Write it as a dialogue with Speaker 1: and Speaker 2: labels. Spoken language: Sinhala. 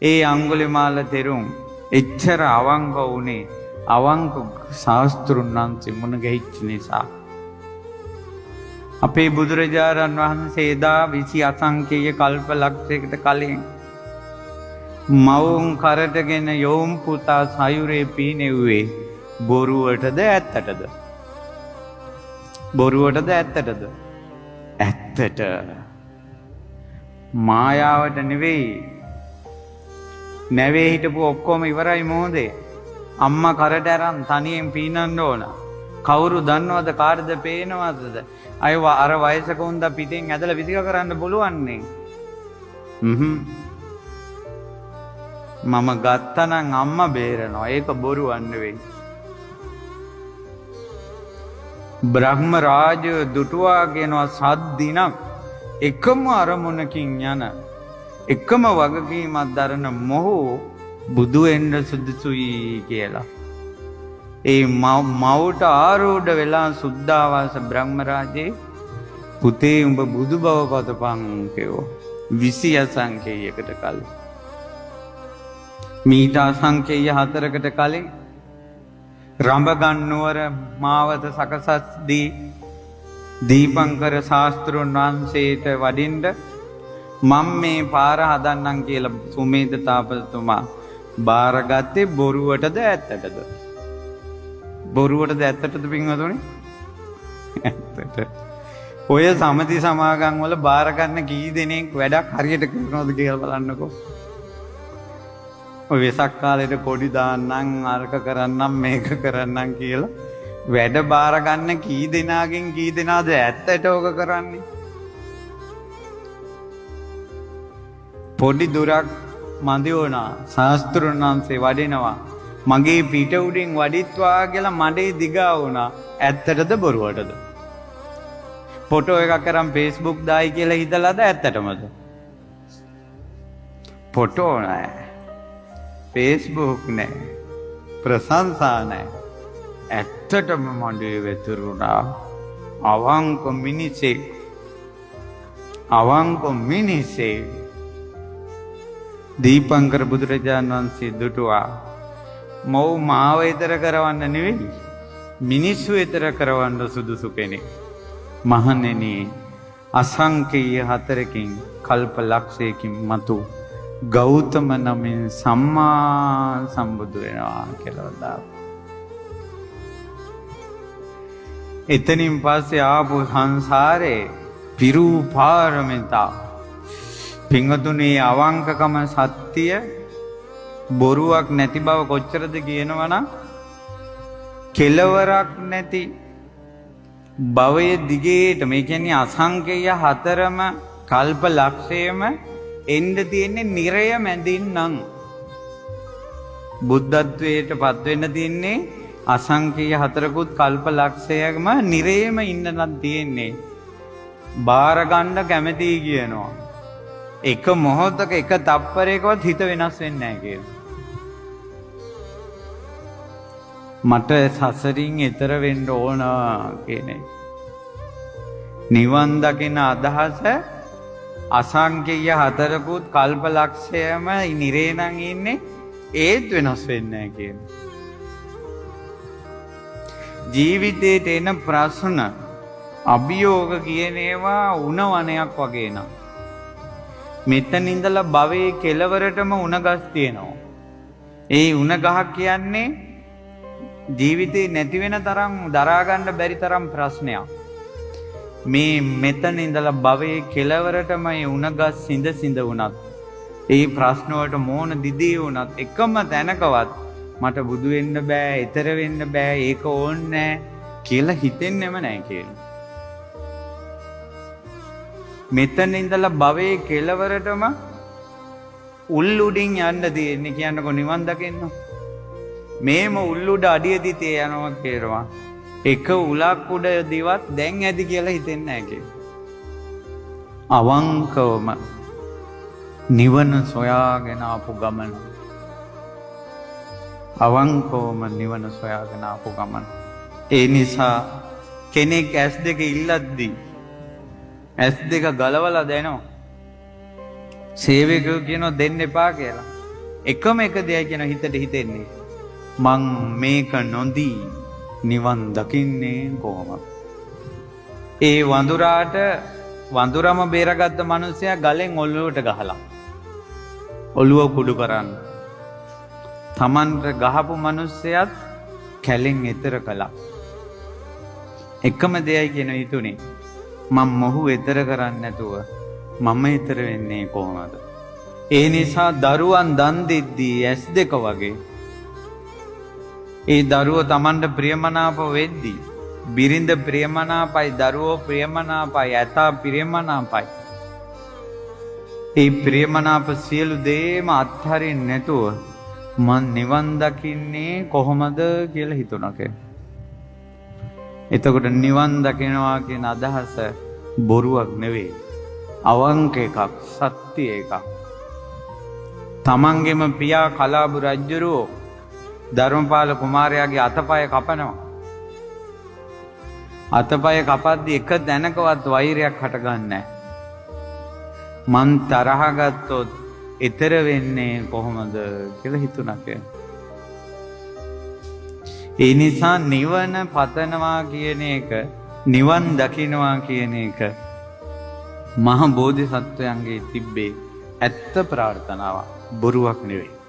Speaker 1: ඒ අඟුලිමාල තෙරුන් එච්චර අවංක වුණේ අවංක ශාස්ත්‍රුන් වහන්සේ මුණ ගැහිච්ච නිසා. අපේ බුදුරජාණන් වහන්සේ එදා 20 අසංකේය කල්ප ලක්ෂයකට කලින් මවුන් කරටගෙන යෝම් පුතා සයුරේ පීනෙව්වේ බොරුවටද ඇත්තටද? බොරුවටද ඇත්තටද? ඇත්තට. මායාවට නෙවෙයි. නැවේ හිටපු ඔක්කොම ඉවරයි මොහොතේ. අම්මා කරට අරන් තනියෙන් පීනන්න ඕන. කවුරු දන්නවද කාටද පේනවද? අය අර වයසක උන්ද පිටින් ඇදලා විසික කරන්න පුළුවන් නේ. මම ගත්තනම් අම්මා බේරනවා. ඒක බොරුවක් නෙවෙයි. බ්‍රහ්ම රාජ දුටුවා කියනවා 7 දිනක් එකම අරමුණකින් යන එකම වගකීමක් දරන මොහු බුදු වෙන්න සුදුසුයි කියලා. ඒ මවට ආරූඪ වෙලා සුද්ධාවාස බ්‍රහ්ම රාජේ පුතේ උඹ බුදු බව පතපන් කියෝ 20 අසංකේයයකට කලින්. මීට අසංකේය 4කට කලින් රඹගන්නුවර මාවත සකසද්දී දීපංකර ශාස්ත්‍රුන් වහන්සේට වඩින්න මම මේ පාර හදන්නම් කියලා සුමේද තාපසතුමා බාරගත්තේ බොරුවටද ඇත්තටද? බොරුවටද ඇත්තටද පින්වතුනි? ඇත්තට. ඔය සමති සමාගම් වල බාර ගන්න කී දෙනෙක් වැඩක් හරියට කරනවද කියලා බලන්නකෝ. ඔය වෙසක් කාලේට කොඩි දාන්නම් අරක කරන්නම් මේක කරන්නම් කියලා වැඩ බාර ගන්න කී දෙනාගෙන් කී දෙනාද ඇත්තට ඕක කරන්නේ? පොඩි දුරක් මදි වුණා ශාස්ත්‍රුන් වහන්සේ වඩිනවා මගේ පිට උඩින් වඩිත්වා කියලා මඩේ දිගා වුණා. ඇත්තටද බොරුවටද? ෆොටෝ එකක් අරන් Facebook දායි කියලා හිතලාද ඇත්තටමද? ෆොටෝ නෑ, Facebook නෑ, ප්‍රශංසා නෑ. ඇත්තටම මඩේ වැතුරුණා. අවංක මිනිසෙක්. අවංක මිනිසෙක්. දීපංකර බුදුරජාණන් වහන්සේ දුටුවා මව් මාව ඊතර කරවන්න නෙවෙයි මිනිස්සු ඊතර කරවන්න සුදුසු කෙනෙක්. මහණෙනි අසංකේය 4කින් කල්ප ලක්ෂයකින් මතු ගෞතම නමින් සම්මා සම්බුදු වෙනවා කියලා දාපු. එතනින් පස්සේ ආපු සංසාරේ පිරූ පාරමිතා පිංගතුනේ අවංකකම සත්‍ය බොරුවක් නැති බව කොච්චරද කියනවනම් කෙලවරක් නැති භවයේ දිගේට මේ කියන්නේ අසංකේය 4ම කල්ප ලක්ෂයම එන්න තියෙන්නේ නිරය මැදින් නම් බුද්ධත්වයට පත් වෙන්න තියෙන්නේ අසංකේය 4කුත් කල්ප ලක්ෂයක්ම නිරේම ඉන්න නම් තියෙන්නේ. බාර ගන්න කැමැති කියනවා. එක මොහොතක එක තප්පරයකවත් හිත වෙනස් වෙන්නේ නැහැ කියලා. මට සසරින් එතර වෙන්න ඕන කියන්නේ. නිවන් දකින අදහස අසංකේය 4කුත් කල්ප ලක්ෂයම නිරේ නම් ඉන්නේ ඒත් වෙනස් වෙන්නේ නැහැ කියන්නේ. ජීවිතේට එන ප්‍රශ්න අභියෝග කියන ඒවා උණවණයක් වගේ නක්. මෙතන ඉඳලා භවයේ කෙලවරටම උණ ගස් තියෙනවා. ඒ උණ ගහක් කියන්නේ ජීවිතේ නැති වෙන තරම් දරා ගන්න බැරි තරම් ප්‍රශ්නයක්. මේ මෙතන ඉඳලා භවයේ කෙලවරටම මේ උණ ගස් සිඳ සිඳ වුණත් ඒ ප්‍රශ්න වලට මෝන දිදී වුණත් එකම තැනකවත් මට බුදු වෙන්න බෑ, ඊතර වෙන්න බෑ, ඒක ඕනේ නෑ කියලා හිතෙන්නෙම නෑ කියලා. මෙතන ඉඳලා භවයේ කෙලවරටම උල් උඩින් යන්න දෙන්නේ කියන්නකො නිවන් දකින්න. මේම උල් උඩ අඩිය දිතේ යනවා කියනවා. එක උලක් උඩ දිවත් දැන් ඇති කියලා හිතෙන්නේ නැහැ කියලා. අවංකවම නිවන සොයාගෙන ආපු ගමන. අවංකවම නිවන සොයාගෙන ආපු ගමන. ඒ නිසා කෙනෙක් S2 ඉල්ලද්දී S2 ගලවලා දෙනවා. සේවකයෝ කියනවා දෙන්න එපා කියලා. එකම එක දෙයයි කියන හිතට හිතෙන්නේ මං මේක නොදී නිවන් දකින්නේ කොහොමද? ඒ වඳුරම බේරගත්ත මිනිසයා ගලෙන් ඔළුවට ගහලා ඔළුව කුඩු කරන්න. තමන්ට ගහපු මිනිසයාත් කැලෙන් එතර කළා. එකම දෙයයි කියන හිතුනේ මම මොහු එතර කරන්නේ නැතුව මම එතර වෙන්නේ කොහොමද? ඒ නිසා දරුවන් දන් දෙද්දී ඇස් දෙක වගේ ඒ දරුවෝ තමන්ට ප්‍රියමනාප වෙද්දී බිරිඳ ප්‍රියමනාපයි දරුවෝ ප්‍රියමනාපයි ඇතා ප්‍රියමනාපයි ඒ ප්‍රියමනාප සියලු දේම අත්හරින්න නැතුව මන් නිවන් දකින්නේ කොහොමද කියලා හිතුණා කියලා. එතකොට නිවන් දකිනවා කියන අදහස බොරුවක් නෙවෙයි. අවංක එකක්, සත්‍ය එකක්. තමන්ගේම පියා කලාබු රජුරෝ ධර්මපාල කුමාරයාගේ අතපය කපනවා. අතපය කපද්දී එක දැනකවත් වෛරයක් හටගන්නේ නැහැ. මං තරහ ගත්තොත් ඊතර වෙන්නේ කොහොමද කියලා හිතුණා කියලා. ඒ නිසා නිවන පතනවා කියන එක, නිවන් දකින්නවා කියන එක මහ බෝධිසත්වයන්ගේ තිබ්බේ ඇත්ත ප්‍රාර්ථනාවක්, බොරුවක් නෙවෙයි.